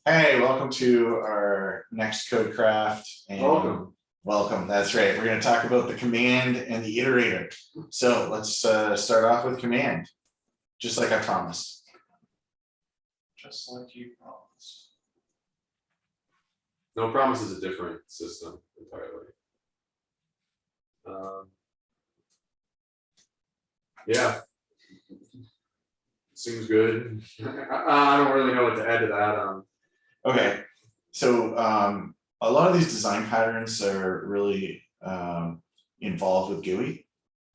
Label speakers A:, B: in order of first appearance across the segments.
A: Hey, welcome to our next Codecraft. Welcome. That's right. We're going to talk about the command and the iterator. So let's start off with command, just like I promised.
B: Just like you promised.
C: No Promise is a different system entirely. Yeah, seems good. I don't really know what to add to that.
A: Okay, so a lot of these design patterns are really involved with GUI,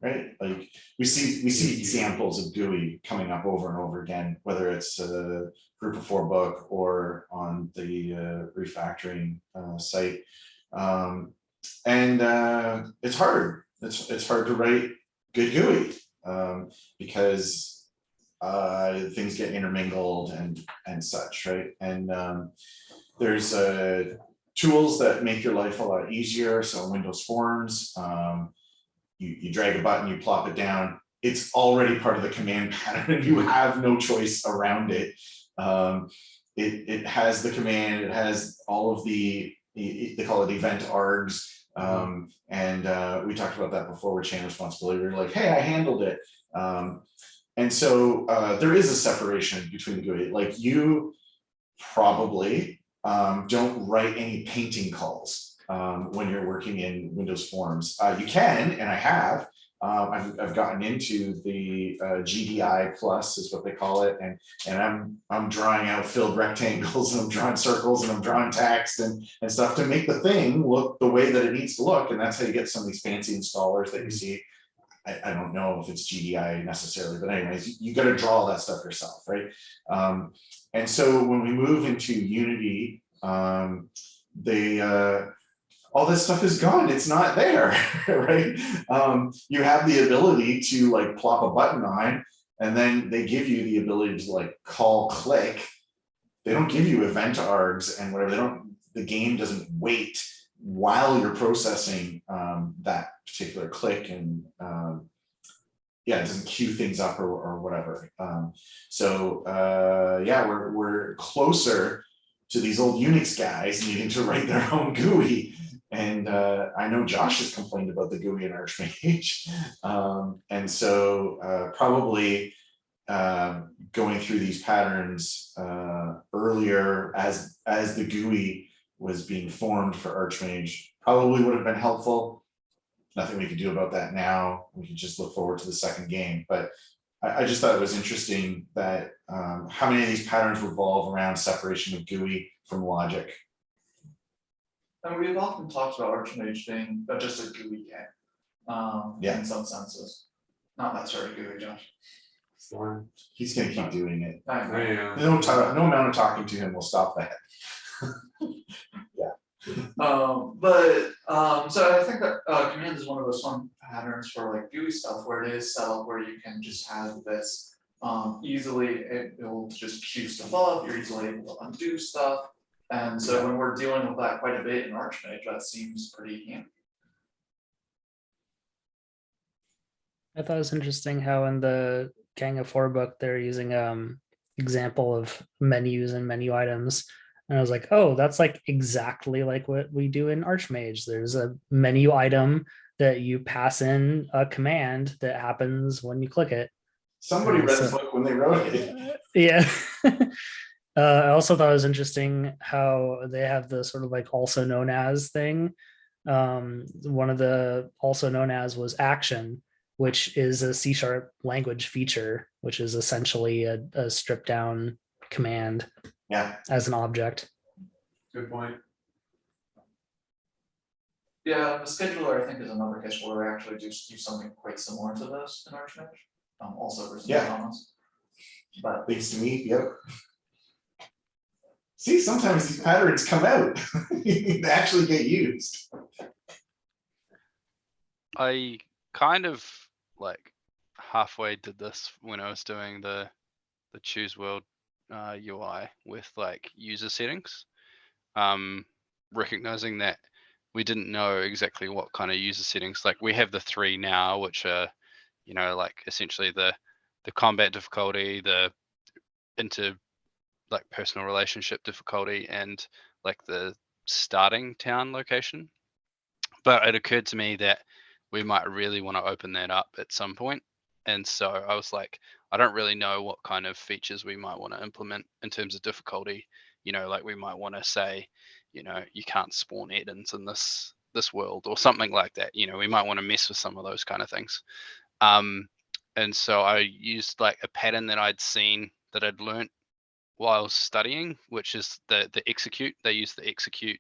A: right? Like we see examples of GUI coming up over and over again, whether it's a Group of 4 book or on the refactoring site, and it's hard. It's hard to write good GUI because things get intermingled and such, right? And there's tools that make your life a lot easier. So Windows Forms, you drag a button, you plop it down. It's already part of the command pattern. You have no choice around it. It has the command. It has all of the, they call it event args. And we talked about that before with chain responsibility. We were like, hey, I handled it. And so there is a separation between the GUI. Like you probably don't write any painting calls when you're working in Windows Forms. You can, and I have. I've gotten into the GDI plus is what they call it, and I'm drawing out filled rectangles, and I'm drawing circles, and I'm drawing text and stuff to make the thing look the way that it needs to look, and that's how you get some of these fancy installers that you see. I don't know if it's GDI necessarily, but anyways, you got to draw all that stuff yourself, right? And so when we move into Unity, all this stuff is gone. It's not there, right? You have the ability to like plop a button on, and then they give you the ability to like call click. They don't give you event args and whatever. They don't. The game doesn't wait while you're processing that particular click, and yeah, it doesn't queue things up or whatever. Yeah, we're closer to these old Unix guys needing to write their own GUI. And I know Josh has complained about the GUI in Archmage. And so probably going through these patterns earlier as the GUI was being formed for Archmage probably would have been helpful. Nothing we could do about that now. We can just look forward to the second game. But I just thought it was interesting that how many of these patterns revolve around separation of GUI from logic.
B: And we've often talked about Archmage being just a GUI game, in some senses. Not necessarily GUI, Josh.
C: Fine.
A: He's going to keep doing it.
C: Yeah.
A: No amount of talking to him will stop that.
B: So I think that command is one of those fun patterns for like GUI stuff where it is set up where you can just have this easily able to just queue stuff up. You're easily able to undo stuff. And so when we're dealing with that quite a bit in Archmage, that seems pretty handy.
D: I thought it was interesting how in the Gang of Four book they're using example of menus and menu items. And I was like, oh, that's like exactly like what we do in Archmage. There's a menu item that you pass in a command that happens when you click it.
A: Somebody read the book when they wrote it.
D: Yeah. I also thought it was interesting how they have the sort of like also known as thing. One of the also known as was action, which is a C# language feature, which is essentially a stripped down command as an object.
C: Good point.
B: Yeah, the scheduler I think is another case where we actually do something quite similar to this in Archmage. Also versus Thomas. But
A: leads to me, yep. See, sometimes these patterns come out. They actually get used.
E: I kind of like halfway did this when I was doing the choose world UI with like user settings, recognizing that we didn't know exactly what kind of user settings. Like we have the 3 now, which are, like essentially the combat difficulty, the like personal relationship difficulty and like the starting town location. But it occurred to me that we might really want to open that up at some point. And so I was like, I don't really know what kind of features we might want to implement in terms of difficulty. You know, like we might want to say, you know, you can't spawn Edens in this world or something like that. You know, we might want to mess with some of those kind of things. And so I used like a pattern that I'd seen that I'd learnt while I was studying, which is the execute. They use the execute.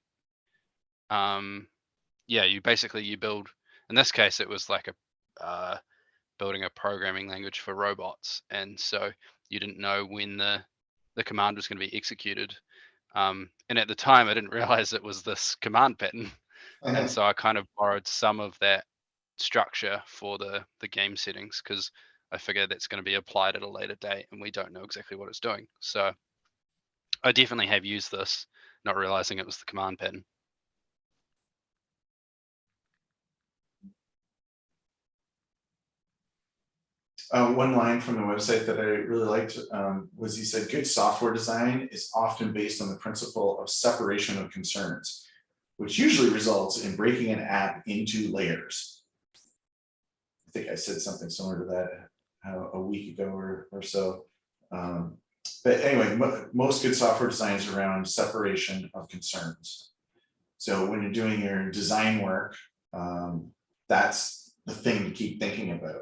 E: Yeah, you build. In this case, it was like a building a programming language for robots, and so you didn't know when the command was going to be executed. And at the time, I didn't realize it was this command pattern, and so I kind of borrowed some of that structure for the game settings because I figured that's going to be applied at a later date, and we don't know exactly what it's doing. So I definitely have used this, not realizing it was the command pattern.
A: One line from the website that I really liked was he said, good software design is often based on the principle of separation of concerns, which usually results in breaking an app into layers. I think I said something similar to that a week ago or so. But anyway, most good software design is around separation of concerns. So when you're doing your design work, that's the thing to keep thinking about.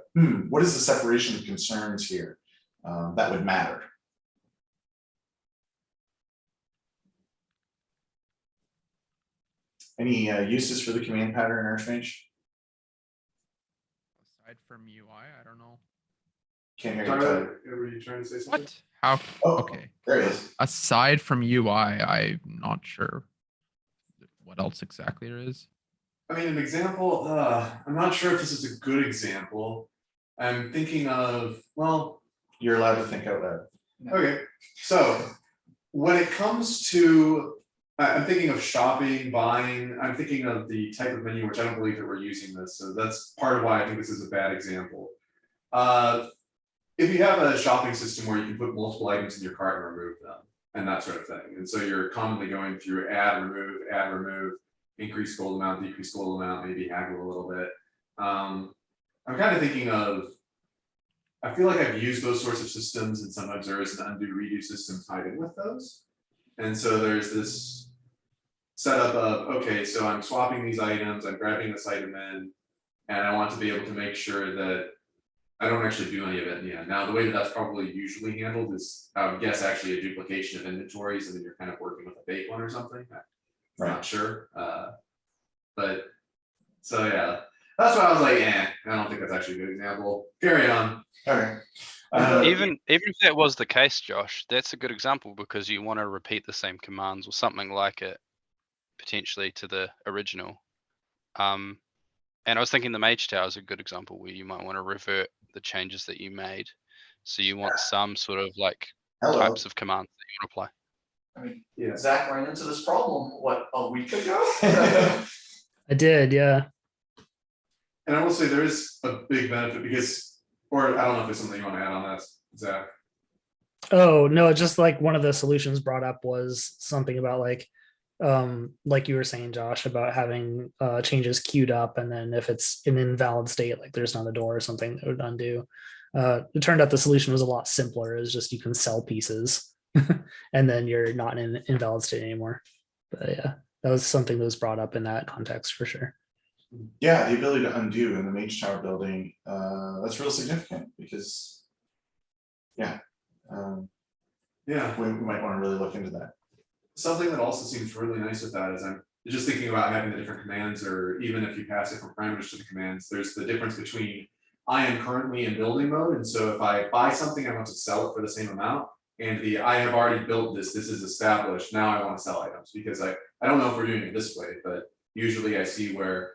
A: What is the separation of concerns here that would matter? Any uses for the command pattern in Archmage?
F: Aside from UI, I don't know.
A: Can't hear you, Tyler.
C: Were you trying to say something?
F: What? How?
A: Oh,
F: Okay.
A: there it is.
F: Aside from UI, I'm not sure what else exactly there is.
C: I mean, an example, I'm not sure if this is a good example. I'm thinking of, well,
A: You're allowed to think out loud.
C: okay, so when it comes to, I'm thinking of shopping, buying, I'm thinking of the type of menu, which I don't believe that we're using this, so that's part of why I think this is a bad example. If you have a shopping system where you can put multiple items in your cart and remove them, and that sort of thing, and so you're commonly going through add, remove, increase gold amount, decrease gold amount, maybe haggle a little bit. I'm kind of thinking of, I feel like I've used those sorts of systems, and sometimes there is an undo redo system tied in with those. And so there's this setup of, okay, so I'm swapping these items, I'm grabbing this item in, and I want to be able to make sure that I don't actually do any of it in the end. Now, the way that that's probably usually handled is, I would guess, actually a duplication of inventories, and then you're kind of working with a fake one or something. I'm not sure. But so yeah, that's why I was like, I don't think that's actually a good example. Carry on.
A: All right.
E: Even if that was the case, Josh, that's a good example because you want to repeat the same commands or something like it, potentially to the original. And I was thinking the Mage Tower is a good example where you might want to revert the changes that you made. So you want some sort of like types of commands that you want to apply.
B: I mean,
C: Yeah.
B: Zach ran into this problem, what, a week ago?
D: I did, yeah.
C: And I will say there is a big benefit because, or I don't know if there's something you want to add on that, Zach.
D: Oh, no, just like one of the solutions brought up was something about like you were saying, Josh, about having changes queued up, and then if it's an invalid state, like there's not a door or something that would undo. It turned out the solution was a lot simpler. It's just you can sell pieces and then you're not in an invalid state anymore. But yeah, that was something that was brought up in that context for sure.
A: Yeah, the ability to undo in the Mage Tower building, that's real significant because, yeah,
C: Yeah.
A: we might want to really look into that.
C: Something that also seems really nice with that is I'm just thinking about having the different commands, or even if you pass different parameters to the commands, there's the difference between I am currently in building mode, and so if I buy something, I want to sell it for the same amount. And the I have already built this is established, now I want to sell items, because I don't know if we're doing it this way, but usually I see where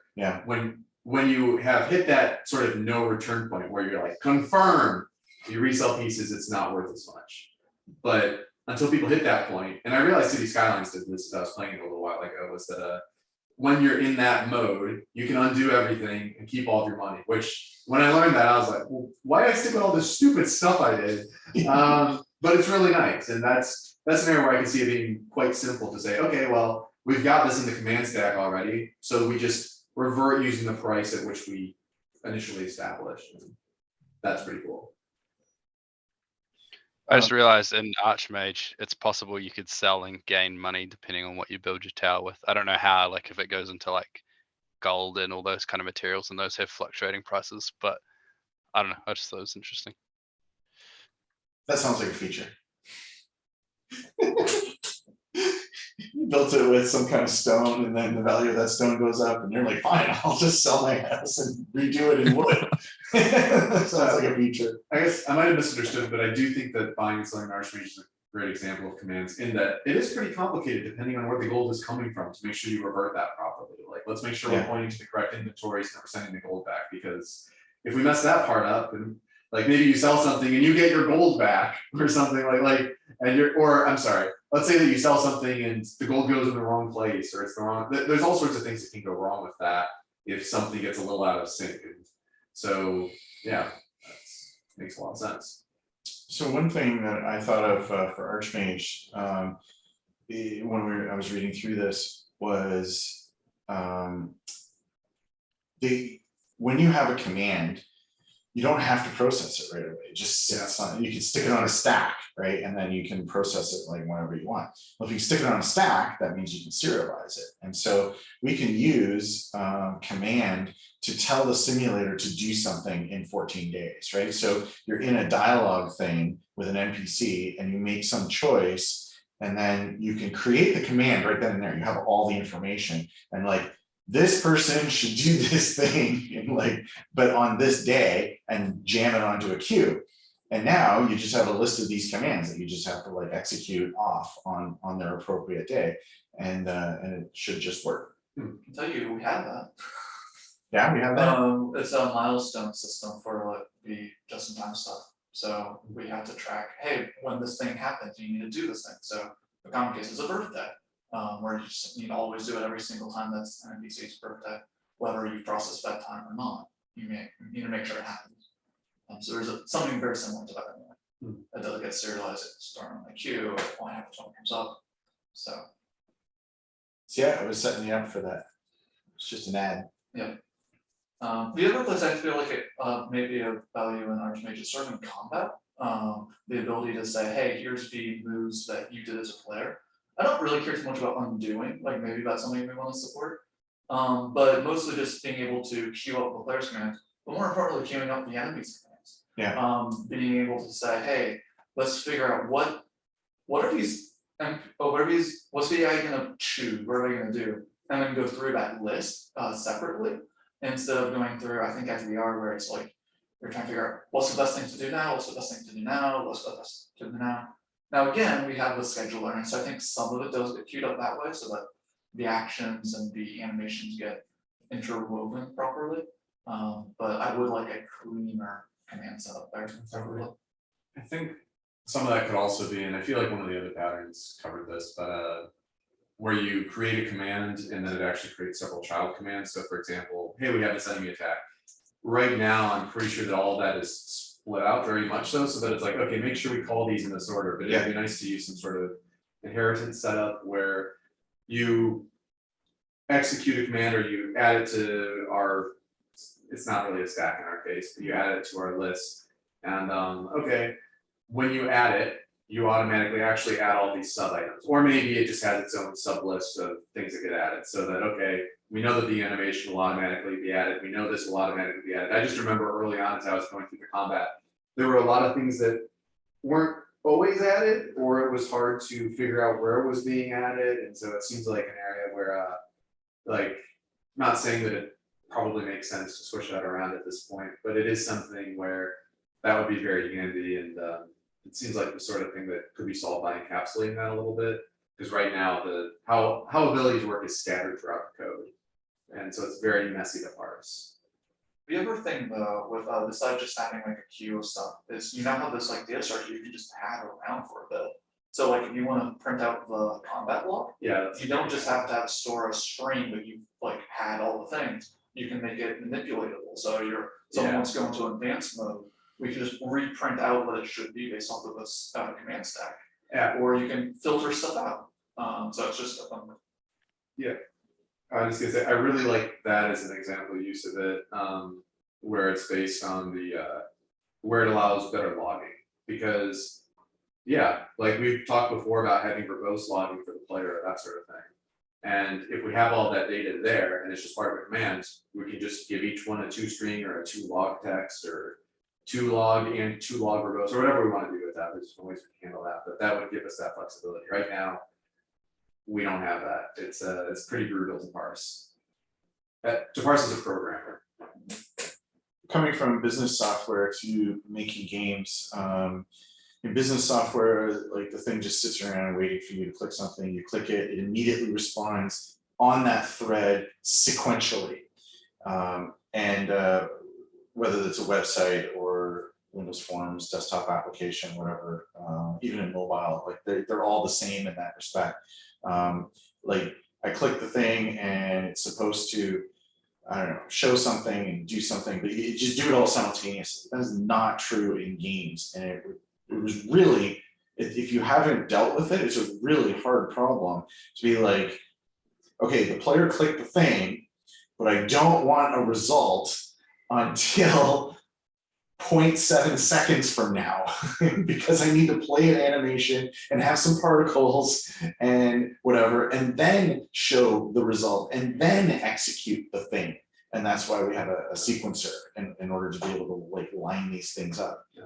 C: when you have hit that sort of no return point where you're like confirm, you resell pieces, it's not worth as much. But until people hit that point, and I realized City Skylines did this, I was playing it a little while ago, was that when you're in that mode, you can undo everything and keep all of your money, which when I learned that, I was like, well, why did I stick with all this stupid stuff I did? But it's really nice, and that's that's an area where I can see it being quite simple to say, okay, well, we've got this in the command stack already, so we just revert using the price at which we initially established. And that's pretty cool.
E: I just realized in Archmage, it's possible you could sell and gain money depending on what you build your tower with. I don't know how, like if it goes into like gold and all those kind of materials, and those have fluctuating prices, but I don't know. I just thought it was interesting.
A: That sounds like a feature. You built it with some kind of stone, and then the value of that stone goes up, and you're like, fine, I'll just sell my house and redo it in wood. That sounds like a feature.
C: I guess I might have misunderstood, but I do think that buying and selling Archmage is a great example of commands in that it is pretty complicated depending on where the gold is coming from to make sure you revert that properly. Like, let's make sure we're pointing to the correct inventories and we're sending the gold back, because if we mess that part up, and like maybe you sell something and you get your gold back or something and I'm sorry, let's say that you sell something and the gold goes in the wrong place, or it's the wrong, there's all sorts of things that can go wrong with that if something gets a little out of sync. And so, yeah, that makes a lot of sense.
A: So one thing that I thought of for Archmage, when I was reading through this, was when you have a command, you don't have to process it right away. It just sits on. You can stick it on a stack, right, and then you can process it like whenever you want. Well, if you stick it on a stack, that means you can serialize it, and so we can use command to tell the simulator to do something in 14 days, right? So you're in a dialogue thing with an NPC and you make some choice, and then you can create the command right then and there. You have all the information, and like, this person should do this thing but on this day, and jam it onto a queue. And now you just have a list of these commands that you just have to like execute off on their appropriate day. And it should just work.
B: I can tell you, we have that.
A: Yeah, we have that.
B: It's a milestone system for like the just-in-time stuff. So we have to track, hey, when this thing happens, you need to do this thing. So the common case is a birthday, where you just need to always do it every single time that's an NPC's birthday, whether you process bedtime or not. You need to make sure it happens. So there's something very similar to that anyway. It does get serialized, it's stored on the queue, it only happens when it comes up. So
A: yeah, I was setting you up for that. It's just an ad.
B: yeah. The other place I feel like it may be of value in Archmage is sort of in combat. The ability to say, hey, here's the moves that you did as a player. I don't really care too much about undoing, like maybe that's something we want to support. But mostly just being able to queue up the player's commands, but more importantly, queuing up the enemy's commands.
A: Yeah.
B: Being able to say, hey, let's figure out what are these, what's the AI gonna choose, what are they gonna do? And then go through that list separately, instead of going through, I think as we are, where it's like, we're trying to figure out what's the best thing to do now, what's the best thing to do now, what's the best thing to do now. Now, again, we have the scheduler, and so I think some of it does get queued up that way so that the actions and the animations get interwoven properly. But I would like a cleaner command setup there.
C: I think some of that could also be, and I feel like one of the other patterns covered this, but where you create a command and then it actually creates several child commands. So for example, hey, we have this enemy attack. Right now, I'm pretty sure that all of that is split out very much so that it's like, okay, make sure we call these in this order, but it'd be nice to use some sort of inheritance setup where you execute a command or you add it to our, it's not really a stack in our case, but you add it to our list. And okay, when you add it, you automatically actually add all these sub items, or maybe it just has its own sub list of things that get added, so that, okay, we know that the animation will automatically be added, we know this will automatically be added. I just remember early on as I was going through the combat, there were a lot of things that weren't always added, or it was hard to figure out where it was being added, and so it seems like an area where, like, not saying that it probably makes sense to switch that around at this point, but it is something where that would be very handy, and it seems like the sort of thing that could be solved by encapsulating that a little bit, because right now how abilities work is scattered throughout the code, and so it's very messy to parse.
B: The other thing though, with besides just having like a queue of stuff, is you now have this like data structure you can just have around for a bit. So like if you want to print out the combat log, you don't just have to store a string, but you've like had all the things. You can make it manipulatable. So someone wants to go into advanced mode, we can just reprint out what it should be based off of this command stack.
C: Yeah,
B: or you can filter stuff out. So it's just a fun.
C: I was gonna say, I really like that as an example use of it, where it's based on the, where it allows better logging, because, yeah, like we've talked before about having verbose logging for the player, that sort of thing. And if we have all that data there, and it's just part of a command, we can just give each one a 2-string or a 2-log text, or 2-log and 2-log verbose, or whatever we want to do with that, there's different ways we can handle that, but that would give us that flexibility. Right now, we don't have that. It's pretty brutal to parse. To parse as a programmer.
A: Coming from business software to making games, in business software, like the thing just sits around waiting for you to click something, you click it, it immediately responds on that thread sequentially. Whether it's a website or Windows Forms, desktop application, whatever, even in mobile, like they're all the same in that respect. Like I click the thing and it's supposed to, I don't know, show something and do something, but you just do it all simultaneously. That is not true in games. And it was really, if you haven't dealt with it, it's a really hard problem to be like, okay, the player clicked the thing, but I don't want a result until 0.7 seconds from now because I need to play an animation and have some particles and whatever, and then show the result and then execute the thing. And that's why we have a sequencer in order to be able to like line these things up.
C: Yeah.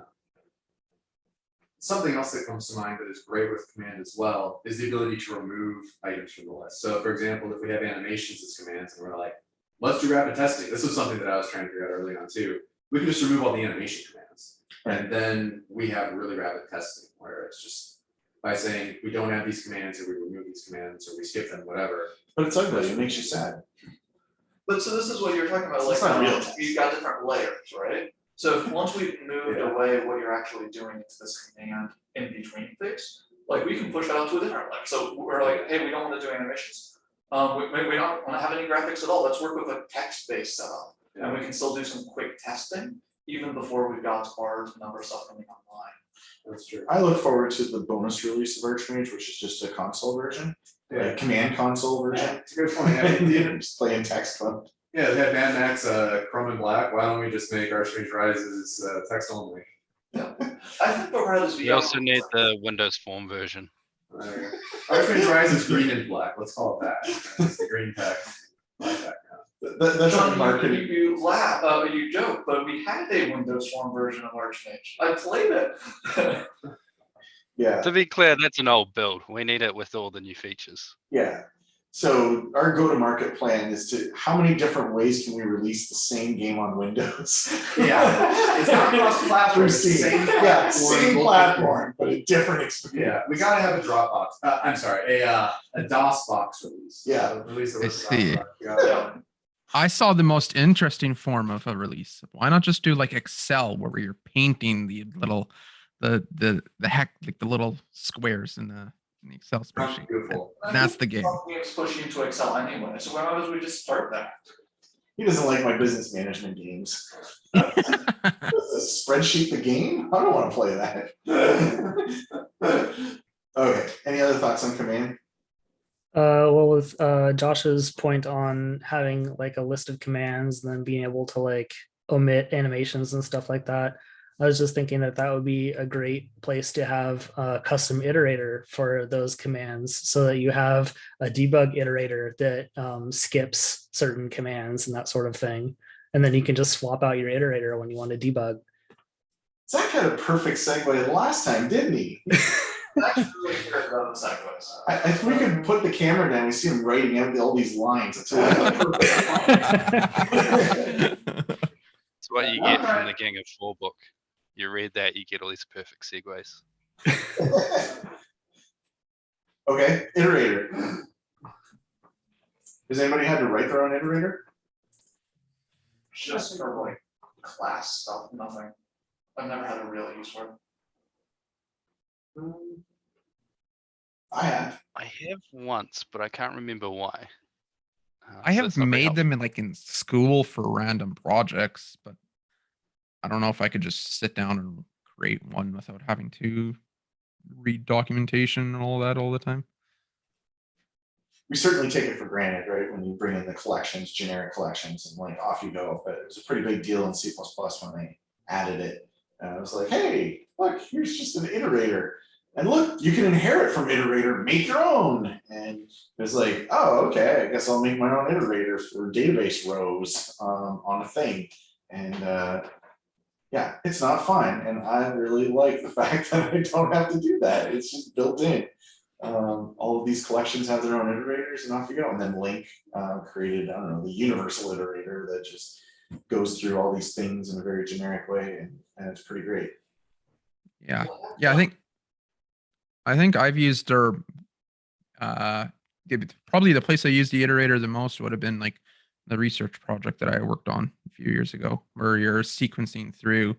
C: Something else that comes to mind that is great with command as well is the ability to remove items from the list. So for example, if we have animations as commands and we're like, let's do rapid testing. This was something that I was trying to figure out early on too. We can just remove all the animation commands. And then we have really rapid testing where it's just by saying we don't have these commands, or we remove these commands, or we skip them, whatever.
A: But it's ugly, it makes you sad.
B: But so this is what you're talking about,
A: It's
B: like,
A: not real.
B: you've got different layers, right? So if once we've moved away what you're actually doing into this command in between things, like we can push that out to a different layer. So we're like, hey, we don't want to do animations. We don't want to have any graphics at all. Let's work with a text-based setup. And we can still do some quick testing even before we've got our number of stuff coming online.
C: That's true.
A: I look forward to the bonus release of Archmage, which is just a console version, like command console version.
C: It's a good point. I mean,
A: Just playing text mode.
C: yeah, they had Mad Max, Chrome and Black. Why don't we just make Archmage Rises text only?
B: I think the Rise
E: We also need the Windows Form version.
C: Archmage Rises green and black. Let's call it that. It's the green text. Black background.
A: That's
B: John,
A: not marketing.
B: you laugh, you joke, but we had a Windows Form version of Archmage. I played it.
A: Yeah,
E: To be clear, that's an old build. We need it with all the new features.
A: yeah. So our go-to-market plan is to, how many different ways can we release the same game on Windows?
C: Yeah, it's not cross-platform, it's the same
A: Yeah,
C: platform,
A: same
C: multiple-
A: platform, but a different experience.
C: Yeah, we gotta have a Dropbox. I'm sorry, a DOS box release.
A: Yeah.
C: So release
F: I see.
B: Yeah.
F: I saw the most interesting form of a release. Why not just do like Excel where you're painting the little the like the little squares in the Excel spreadsheet.
C: Beautiful.
F: And that's the game.
B: Games push you into Excel anyway, so why don't we just start that?
A: He doesn't like my business management games. A spreadsheet the game? I don't want to play that. Okay, any other thoughts on command?
D: Well, with Josh's point on having like a list of commands and then being able to like omit animations and stuff like that, I was just thinking that that would be a great place to have a custom iterator for those commands so that you have a debug iterator that skips certain commands and that sort of thing. And then you can just swap out your iterator when you want to debug.
A: Zach had a perfect segue last time, didn't he?
B: Actually, really care about the segues.
A: If we could put the camera down, we see him writing out all these lines. It's
E: It's what you get from the Gang of Four book. You read that, you get all these perfect segues.
A: Okay, iterator. Has anybody had to write their own iterator?
B: Just for like class stuff, nothing. I've never had a real use for it.
A: I have.
E: I have once, but I can't remember why.
F: I
E: So
F: have
E: it's not very
F: made
E: helpful.
F: them in like in school for random projects, but I don't know if I could just sit down and create one without having to read documentation and all that all the time?
A: We certainly take it for granted, right? When you bring in the collections, generic collections, and like off you go. But it was a pretty big deal in C++ when they added it. I was like, hey, look, here's just an iterator. And look, you can inherit from iterator, make your own. And it was like, oh, okay, I guess I'll make my own iterator for database rows on a thing. And yeah, it's not fun. And I really like the fact that I don't have to do that. It's just built in. All of these collections have their own iterators and off you go. And then Link created, I don't know, the universal iterator that just goes through all these things in a very generic way. And it's pretty great.
F: Yeah. Yeah, I think I've used their probably the place I used the iterator the most would have been like the research project that I worked on a few years ago, where you're sequencing through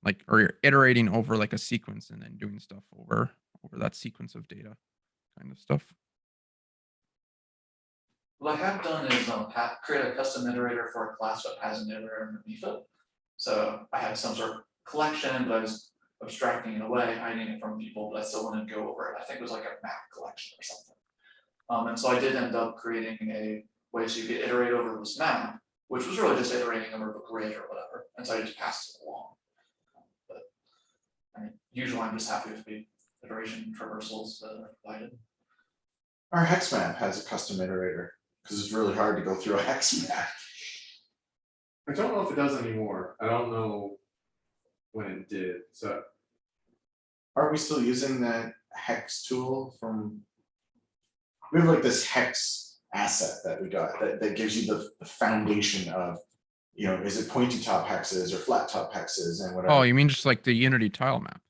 F: like, or you're iterating over like a sequence and then doing stuff over that sequence of data kind of stuff.
B: What I have done is create a custom iterator for a class that has an iterator underneath it. So I had some sort of collection, but I was abstracting it away, hiding it from people, but I still wanted to go over it. I think it was like a map collection or something. And so I did end up creating a way so you could iterate over this map, which was really just iterating over the grid or whatever. And so I just passed it along. But I mean, usually I'm just happy with the iteration traversals that are provided.
A: Our hex map has a custom iterator because it's really hard to go through a hex map.
C: I don't know if it does anymore. I don't know when it did. So
A: Are we still using that hex tool from? We have like this hex asset that we got that gives you the foundation of, you know, is it pointy top hexes or flat top hexes and whatever.
F: Oh, you mean just like the Unity tile map?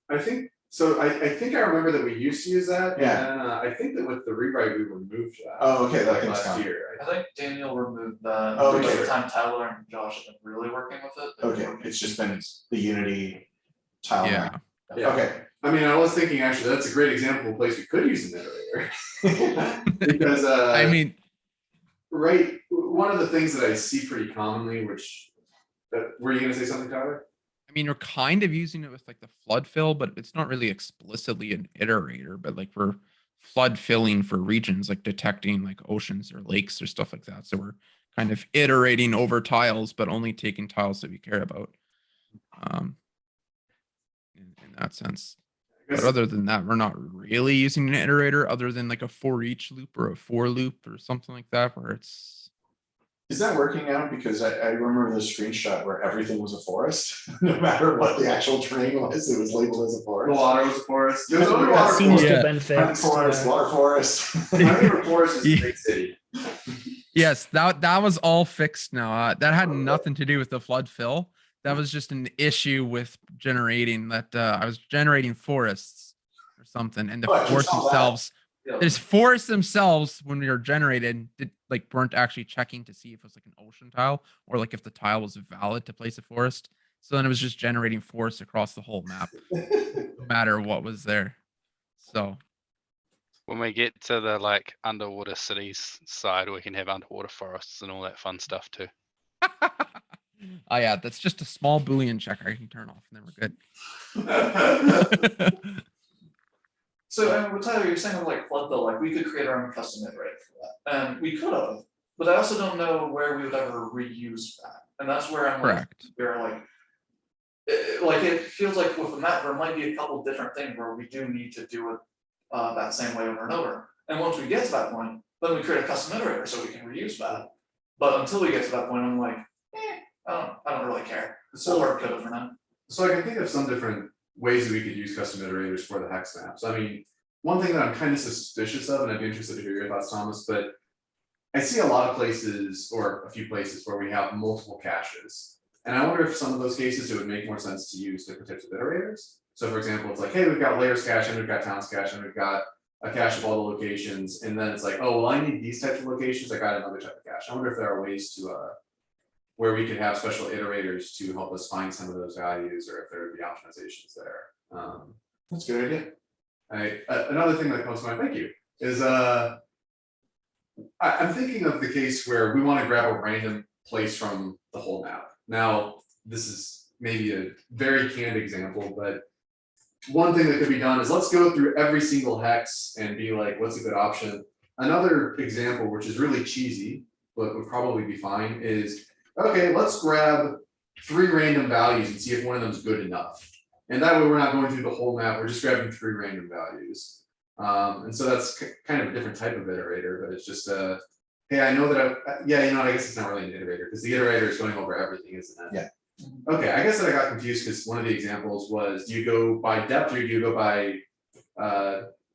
C: I think so. I think I remember that we used to use that.
A: Yeah.
C: And I think that with the rewrite we removed that.
A: Oh, okay, that
C: like
A: thing's
C: last
A: gone.
C: year.
B: I think Daniel removed that.
A: Oh,
B: By
A: okay.
B: the time Tyler and Josh have been really working with it.
A: Okay, it's just been the Unity tile
F: Yeah.
A: map.
C: Yeah.
A: Okay.
C: I mean, I was thinking actually that's a great example of a place we could use an iterator. Because
F: I mean,
C: right, one of the things that I see pretty commonly, which were you gonna say something, Tyler?
F: I mean, we're kind of using it with like the flood fill, but it's not really explicitly an iterator, but like we're flood filling for regions, like detecting like oceans or lakes or stuff like that. So we're kind of iterating over tiles, but only taking tiles that we care about. In that sense. But other than that, we're not really using an iterator other than like a for each loop or a for loop or something like that, where it's.
A: Is that working out? Because I remember the screenshot where everything was a forest, no matter what the actual terrain was, it was labeled as a
C: The
A: forest.
C: water was a forest. There was only
A: That
C: water
D: Seems to
C: forest.
D: have been
A: Mountain
D: fixed.
A: forest, water forest.
C: My favorite forest is the big city.
F: Yes, that was all fixed now. That had nothing to do with the flood fill. That was just an issue with generating that I was generating forests or something, and the
A: Oh, I can
F: forests
A: tell that.
F: themselves.
B: Yeah.
F: There's forests themselves when they were generated, weren't actually checking to see if it was like an ocean tile or like if the tile was valid to place a forest. So then it was just generating forests across the whole map, no matter what was there. So
E: When we get to the like underwater cities side, we can have underwater forests and all that fun stuff too.
F: oh yeah, that's just a small Boolean checker I can turn off and then we're good.
B: So, and Tyler, you're saying like flood bill, like we could create our own custom iterator for that, and we could have, but I also don't know where we would ever reuse that, and that's where I'm like,
F: Correct.
B: where like it feels like with the map, there might be a couple different things where we do need to do it that same way over and over, and once we get to that point, then we create a custom iterator so we can reuse that. But until we get to that point, I'm like, I don't really care. We'll work with it for now.
C: So I can think of some different ways that we could use custom iterators for the hex maps. I mean, one thing that I'm kind of suspicious of, and I'd be interested to hear your thoughts, Thomas, but I see a lot of places, or a few places, where we have multiple caches. And I wonder if some of those cases it would make more sense to use different types of iterators. So for example, it's like, hey, we've got layers cache, and we've got towns cache, and we've got a cache of all the locations, and then it's like, oh, well, I need these types of locations, I got another type of cache. I wonder if there are ways to where we could have special iterators to help us find some of those values, or if there would be optimizations there.
A: That's a good idea.
C: Another thing that comes to mind, thank you, is I'm thinking of the case where we want to grab a random place from the whole map. Now, this is maybe a very canned example, but one thing that could be done is let's go through every single hex and be like, what's a good option? Another example, which is really cheesy, but would probably be fine, is okay, let's grab 3 random values and see if one of them is good enough. And that way we're not going through the whole map, we're just grabbing 3 random values. And so that's kind of a different type of iterator, but it's just hey, I know that yeah, you know, I guess it's not really an iterator because the iterator is going over everything, isn't it?
A: Yeah.
C: Okay, I guess that I got confused because one of the examples was, do you go by depth or do you go by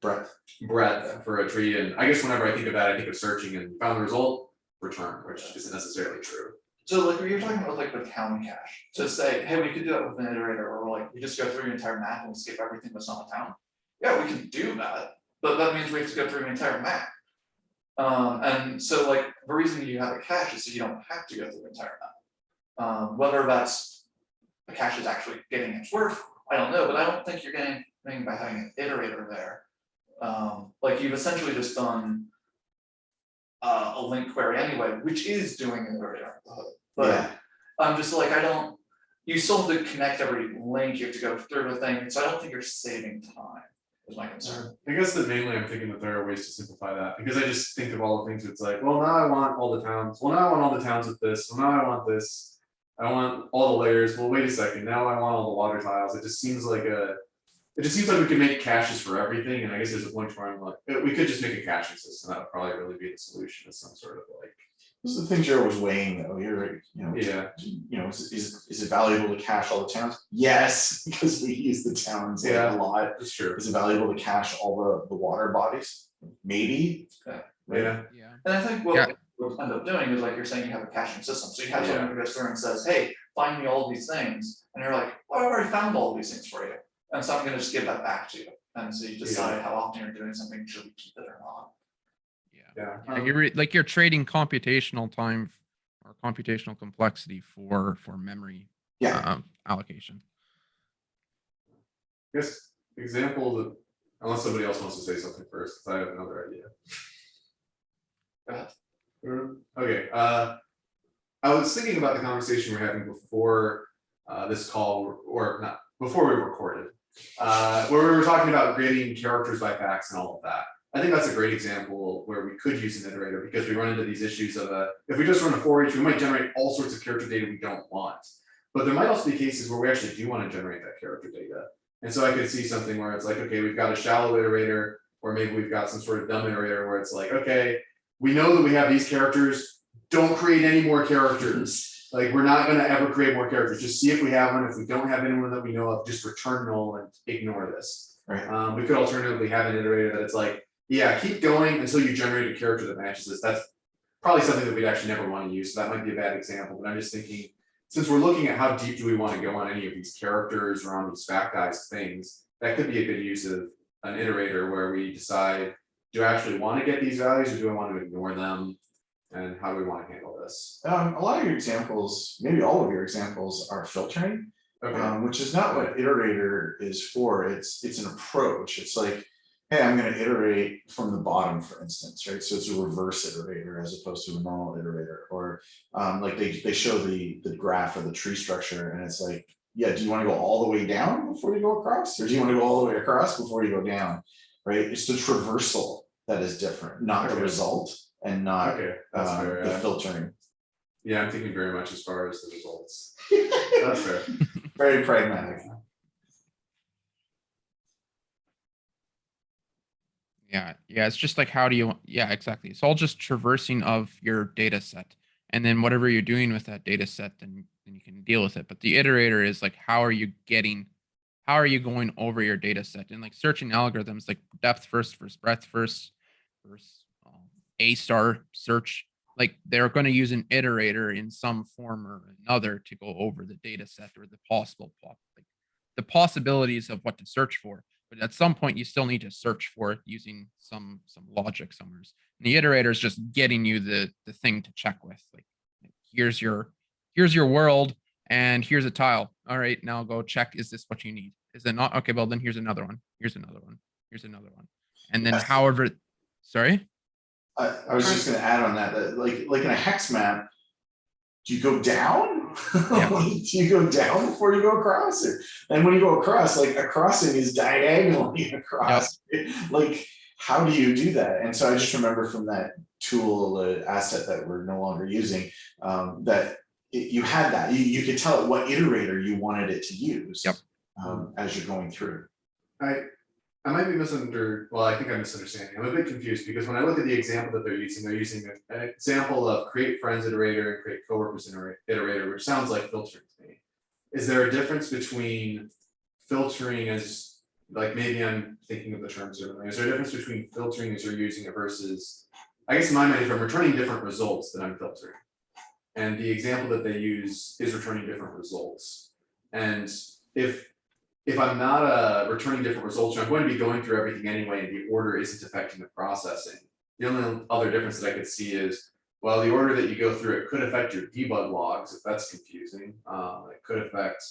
C: breadth for a tree? And I guess whenever I think of that, I think of searching and found the result, return, which isn't necessarily true.
B: So like when you're talking about like the town cache, to say, hey, we could do that with an iterator, or like we just go through your entire map and skip everything that's not a town. Yeah, we can do that, but that means we have to go through the entire map. And so like the reason you have a cache is so you don't have to go through the entire map. Whether that's the cache is actually getting its worth, I don't know, but I don't think you're getting anything by having an iterator there. Like you've essentially just done a link query anyway, which is doing an iterator at the hood. But
A: Yeah.
B: I'm just like, you still have to connect every link, you have to go through the thing, so I don't think you're saving time, is my concern.
C: I guess that mainly I'm thinking that there are ways to simplify that, because I just think of all the things it's like, well, now I want all the towns, well, now I want all the towns with this, well, now I want this. I want all the layers, well, wait a second, now I want all the water tiles. It just seems like we can make caches for everything, and I guess there's a point where I'm like, we could just make a caching system, that would probably really be the solution, is some sort of like.
A: Those are the things you're always weighing though, you're,
C: Yeah,
A: is it valuable to cache all the towns? Yes, because we use the towns like
C: Yeah.
A: a lot.
C: that's true.
A: Is it valuable to cache all the water bodies? Maybe.
B: Yeah.
C: Yeah,
F: Yeah.
B: And I think
F: Yeah.
B: what we'll end up doing is like you're saying you have a caching system, so you have
C: Yeah.
B: someone who goes through and says, hey, find me all these things, and you're like, well, I've already found all these things for you, and so I'm gonna just give that back to you, and so you decide how often you're doing something, should we keep it or not?
F: Yeah.
C: yeah.
F: Yeah, you're trading computational time or computational complexity for memory
A: Yeah.
F: allocation.
C: I guess example that, unless somebody else wants to say something first, because I have another idea.
B: Go ahead.
C: Okay, I was thinking about the conversation we we're having before this call, or not, before we recorded. Where we were talking about grading characters by facts and all of that. I think that's a great example where we could use an iterator, because we run into these issues of if we just run a for each, we might generate all sorts of character data we don't want. But there might also be cases where we actually do want to generate that character data. And so I could see something where it's like, okay, we've got a shallow iterator, or maybe we've got some sort of dumb iterator where it's like, okay, we know that we have these characters, don't create any more characters. Like, we're not gonna ever create more characters, just see if we have one. If we don't have anyone that we know of, just return null and ignore this.
A: Right.
C: We could alternatively have an iterator that it's like, yeah, keep going until you generate a character that matches this. That's probably something that we'd actually never want to use, so that might be a bad example, but I'm just thinking, since we're looking at how deep do we want to go on any of these characters or on these factized things, that could be a good use of an iterator where we decide, do I actually want to get these values or do I want to ignore them? And how do we want to handle this?
A: A lot of your examples, maybe all of your examples, are filtering,
C: Okay,
A: which is not what iterator is for. It's an approach. It's like, hey, I'm going to iterate from the bottom, for instance, right? So it's a reverse iterator as opposed to a normal iterator. Or like they show the graph of the tree structure, and it's like, yeah, do you want to go all the way down before you go across, or do you want to go all the way across before you go down? Right? It's the traversal that is different, not the
C: Okay.
A: result, and not
C: okay, that's fair.
A: the
C: Yeah.
A: filtering.
C: Yeah, I'm thinking very much as far as the results. That's fair.
A: Very pragmatic.
F: Yeah, it's just like, how do you, yeah, exactly. It's all just traversing of your data set. And then whatever you're doing with that data set, then you can deal with it. But the iterator is like, how are you going over your data set? And like searching algorithms, like depth first versus breadth first versus A star search, like they're going to use an iterator in some form or another to go over the data set or the the possibilities of what to search for. But at some point, you still need to search for it using some logic somewhere. And the iterator is just getting you the thing to check with. Like, here's your world, and here's a tile. All right, now go check. Is this what you need? Is it not? Okay, well then here's another one. Here's another one. Here's another one. And then
A: Yes.
F: however, sorry.
A: I was just going to add on that like in a hex map, do you go down
F: Yeah.
A: You go down before you go across it. And when you go across, like a crossing is diagonally across. Like, how do you do that? And so I just remember from that tool, asset that we're no longer using, that you had that. You could tell it what iterator you wanted it to use.
F: Yep.
A: As you're going through.
C: I might be well, I think I'm misunderstanding. I'm a bit confused because when I look at the example that they're using an example of create friends iterator and create coworkers iterator, which sounds like filtering to me. Is there a difference between filtering as, like, maybe I'm thinking of the terms differently. Is there a difference between filtering as you're using it versus, I guess in my mind, if I'm returning different results than I'm filtering. And the example that they use is returning different results. And if I'm not returning different results, I'm going to be going through everything anyway, and the order isn't affecting the processing. The only other difference that I could see is, well, the order that you go through, it could affect your debug logs, if that's confusing. It could affect,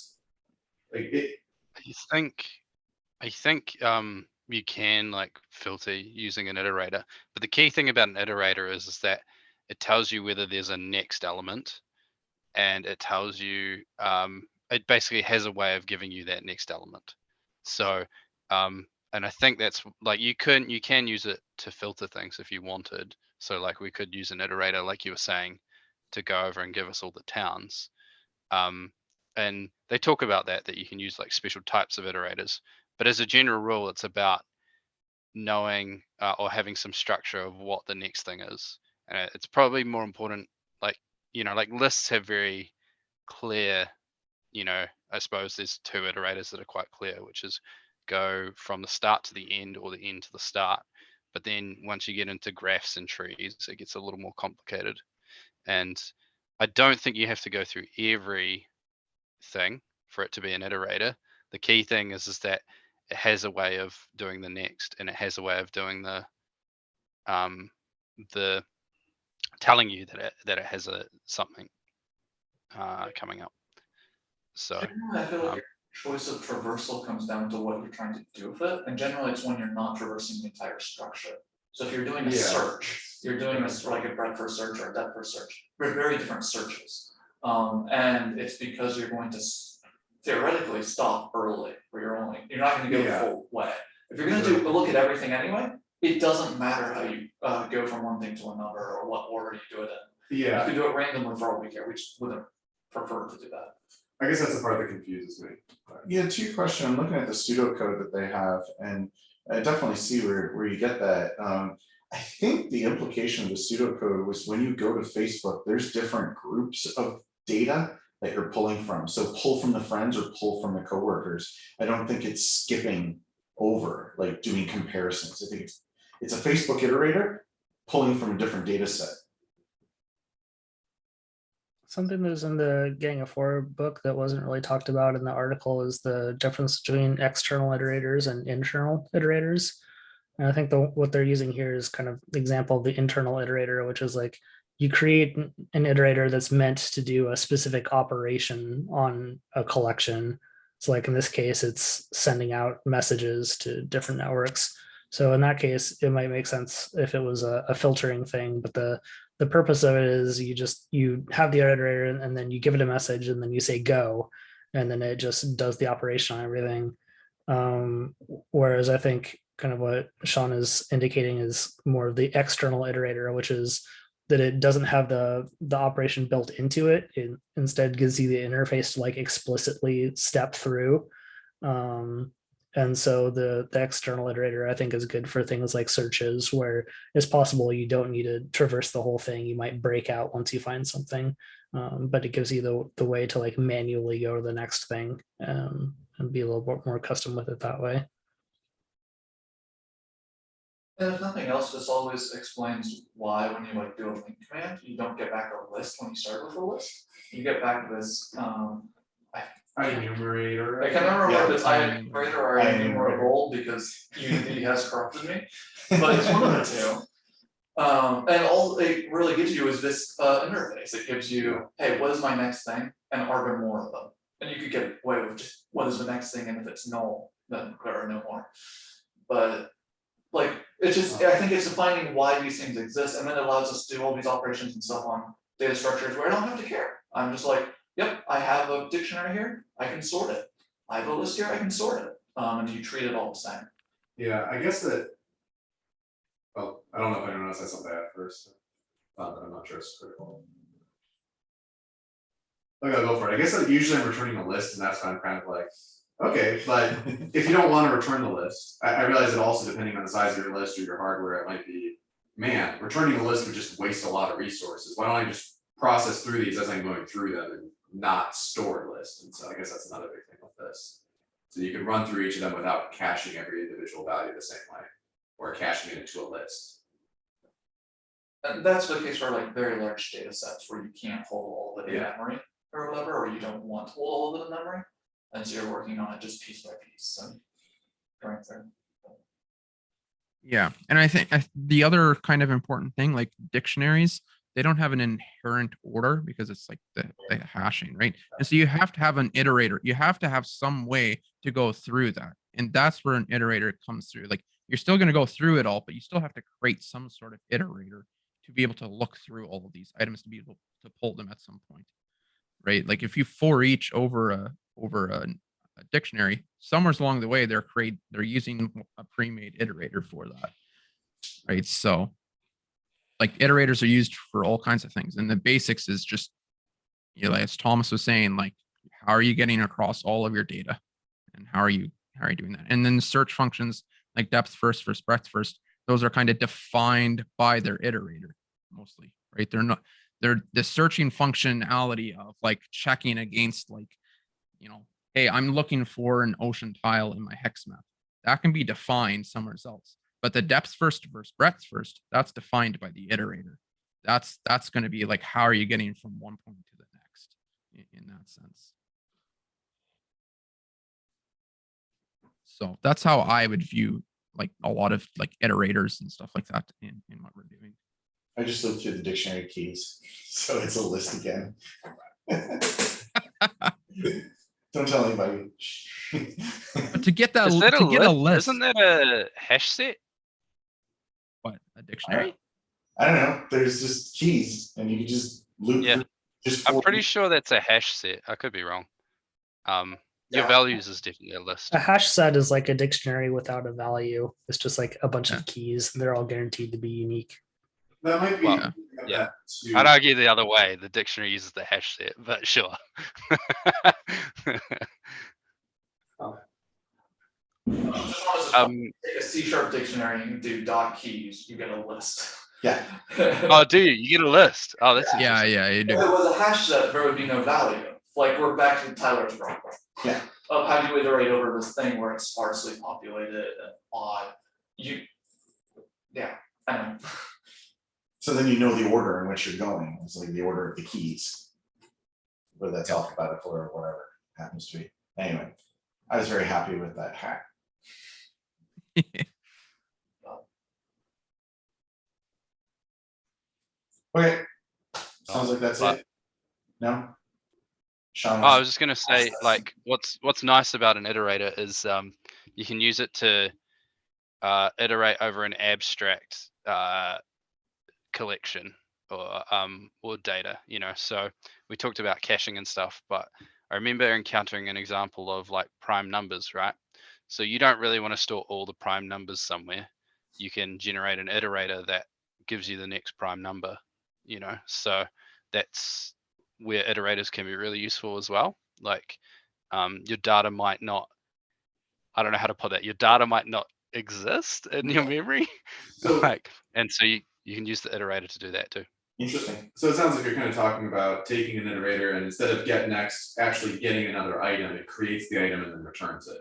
C: like it.
E: I think you can like filter using an iterator, but the key thing about an iterator is that it tells you whether there's a next element, and it tells you it basically has a way of giving you that next element. So and I think that's like you can use it to filter things if you wanted. So like we could use an iterator, like you were saying, to go over and give us all the towns. And they talk about that you can use like special types of iterators, but as a general rule, it's about knowing or having some structure of what the next thing is. And it's probably more important, like, like lists have very clear, I suppose there's two iterators that are quite clear, which is go from the start to the end or the end to the start. But then once you get into graphs and trees, it gets a little more complicated. And I don't think you have to go through every thing for it to be an iterator. The key thing is that it has a way of doing the next, and it has a way of doing the telling you that it has something coming up. So
B: generally, I feel like your choice of traversal comes down to what you're trying to do with it, and generally it's when you're not traversing the entire structure. So if you're doing a search, you're doing like a breadth first search or a depth first search. They're very different searches, and it's because you're going to theoretically stop early, where you're not going to go the full way. If you're going to look at everything anyway, it doesn't matter how you go from one thing to another or what order you do it in. You could do it randomly for all we care. We just wouldn't prefer to do that.
C: I guess that's the part that confuses me.
A: Yeah, to your question, I'm looking at the pseudocode that they have, and I definitely see where you get that. I think the implication of the pseudocode was when you go to Facebook, there's different groups of data that you're pulling from. So pull from the friends or pull from the coworkers. I don't think it's skipping over, like doing comparisons. I think it's a Facebook iterator pulling from a different data set.
D: Something that's in the Gang of Four book that wasn't really talked about in the article is the difference between external iterators and internal iterators. And I think what they're using here is kind of the example of the internal iterator, which is like you create an iterator that's meant to do a specific operation on a collection. So like in this case, it's sending out messages to different networks. So in that case, it might make sense if it was a filtering thing, but the purpose of it is you have the iterator and then you give it a message and then you say go, and then it just does the operation on everything. Whereas I think kind of what Sean is indicating is more of the external iterator, which is that it doesn't have the operation built into it. It instead gives you the interface to like explicitly step through. And so the external iterator, I think, is good for things like searches, where it's possible you don't need to traverse the whole thing. You might break out once you find something, but it gives you the way to like manually go to the next thing and be a little bit more custom with it that way.
B: And if nothing else, this always explains why when you like do a link command, you don't get back a list when you start with a list. You get back this
C: Enumerator.
B: I can't remember what it's enumerator or enumerable because Unity has corrupted me, but it's one of the two. And all it really gives you is this interface. It gives you, hey, what is my next thing? And are there more of them? And you could get away with just what is the next thing, and if it's null, then there are no more. But like it's just, I think it's defining why these things exist, and then it allows us to do all these operations and stuff on data structures where I don't have to care. I'm just like, yep, I have a dictionary here, I can sort it. I have a list here, I can sort it, and you treat it all the same.
C: Yeah, I guess that. Well, I don't know if anyone else has something to add first. I'm not sure it's critical. Okay, I'll go for it. I guess that usually I'm returning a list, and that's why I'm kind of like, okay, but if you don't want to return the list, I realize that also depending on the size of your list or your hardware, it might be, man, returning the list would just waste a lot of resources. Why don't I just process through these as I'm going through them and not store a list? And so I guess that's another big thing with this. So you can run through each of them without caching every individual value the same way, or caching it into a list.
B: And that's the case for like very large data sets where you can't hold all of it in memory or whatever, or you don't want to hold all of it in memory. And so you're working on it just piece by piece and going through.
F: Yeah, and I think the other kind of important thing, like dictionaries, they don't have an inherent order because it's like the hashing, right? And so you have to have an iterator. You have to have some way to go through that, and that's where an iterator comes through. Like you're still going to go through it all, but you still have to create some sort of iterator to be able to look through all of these items to be able to pull them at some point, right? Like if you for each over a dictionary, somewhere along the way they're using a pre-made iterator for that, right? So like iterators are used for all kinds of things, and the basics is just, you know, as Thomas was saying, like how are you getting across all of your data, and how are you doing that? And then the search functions like depth first versus breadth first, those are kind of defined by their iterator mostly, right? They're the searching functionality of like checking against, like, you know, hey, I'm looking for an ocean tile in my hex map. That can be defined somewhere else. But the depth first versus breadth first, that's defined by the iterator. That's going to be like, how are you getting from one point to the next in that sense? So that's how I would view like a lot of like iterators and stuff like that in what we're doing.
A: I just looked through the dictionary keys, so it's a list again. Don't tell anybody.
F: But to get that,
E: Is that
F: to get a list,
E: isn't that a hash set?
F: what, a dictionary?
A: I don't know. There's just keys, and you can just loop.
E: Yeah.
A: through just
E: I'm pretty
A: each.
E: sure that's a hash set. I could be wrong. Your
C: Yeah.
E: values is definitely a list.
D: A hash set is like a dictionary without a value. It's just like a bunch
F: Yeah.
D: of keys, and they're all guaranteed to be unique.
C: That might be.
E: Well, yeah. I'd argue the other way. The dictionary uses the hash set, but sure.
B: Take a C# dictionary and do .keys, you get a list.
A: Yeah.
E: Oh, do you? You get a list. Oh, that's
F: Yeah,
E: interesting.
F: yeah, you
B: If
F: do.
B: it was a hash set, there would be no value. Like we're back to Tyler's problem.
A: Yeah.
B: Of how do you iterate over this thing where it's sparsely populated and odd. I know.
A: So then you know the order in which you're going. It's like the order of the keys, whether that's alphabetical or whatever it happens to be. Anyway, I was very happy with that hack. Okay, sounds like that's it. No? Sean?
E: Oh, I was just gonna say, like, what's nice about an iterator is you can use it to iterate over an abstract collection or data, you know. So we talked about caching and stuff, but I remember encountering an example of like prime numbers, right? So you don't really want to store all the prime numbers somewhere. You can generate an iterator that gives you the next prime number, you know. So that's where iterators can be really useful as well. Like your data might not, I don't know how to put that, your data might not exist in your memory.
C: So,
E: Like, and so you can use the iterator to do that too.
A: Interesting.
C: so it sounds like you're kind of talking about taking an iterator and instead of get next, actually getting another item, it creates the item and then returns it.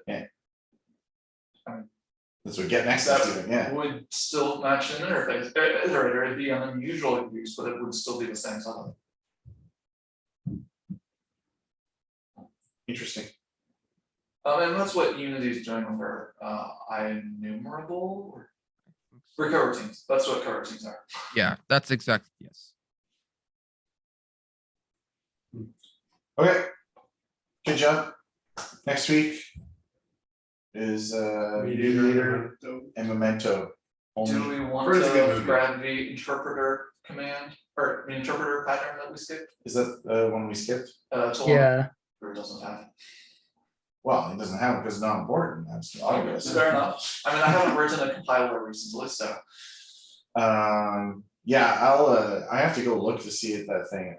A: That's what get next is doing, yeah.
B: Would still match an interface, iterator, it'd be an unusual use, but it would still be the same setup.
A: Interesting.
B: And that's what Unity is doing with their INumerable or coroutines. That's what coroutines are.
F: Yeah, that's exactly, yes.
A: Okay. Good job. Next week is Mediator and Memento.
B: Do we want
C: First, good
B: a
C: movie.
B: gravity interpreter command or the interpreter pattern that we skipped?
A: Is that the one we skipped?
B: It's the one
D: Yeah,
B: where it doesn't have.
A: Well, it doesn't have it because it's not important, that's obvious.
B: Fair enough. I mean, I haven't written a compiler recently, so.
A: Yeah, I have to go look to see if that thing,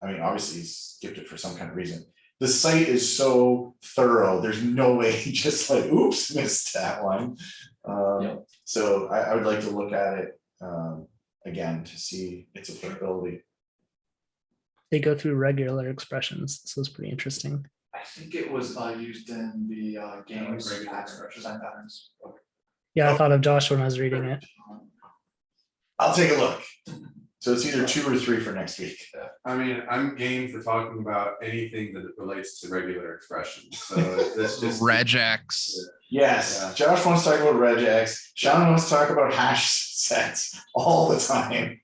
A: I mean, obviously he skipped it for some kind of reason. The site is so thorough, there's no way he just like, oops, missed that one.
B: Yep.
A: So I would like to look at it again to see its applicability.
D: they go through regular expressions, so it's pretty interesting.
B: I think it was used in the games
C: regular
B: design patterns.
D: Yeah, I thought of Josh when I was reading it.
A: I'll take a look. So it's either 2 or 3 for next week.
C: I mean, I'm game for talking about anything that relates to regular expressions, so this just.
F: Regex.
A: Yes,
C: Yeah.
A: Josh wants to talk about regex. Sean wants to talk about hash sets all the time.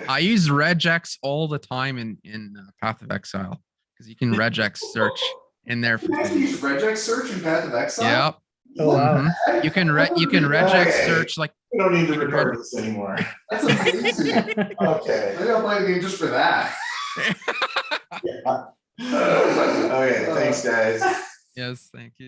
F: I use regex all the time in Path of Exile because you can regex search in there for
C: You have to
F: things.
C: use regex search in Path of Exile?
F: Yep.
D: Oh wow.
F: Mhm. You can regex
A: Okay.
F: search like
A: We don't need to record this anymore.
C: That's amazing.
A: Okay.
C: Maybe I'll play the game just for that.
A: Okay, thanks, guys.
F: yes, thank you.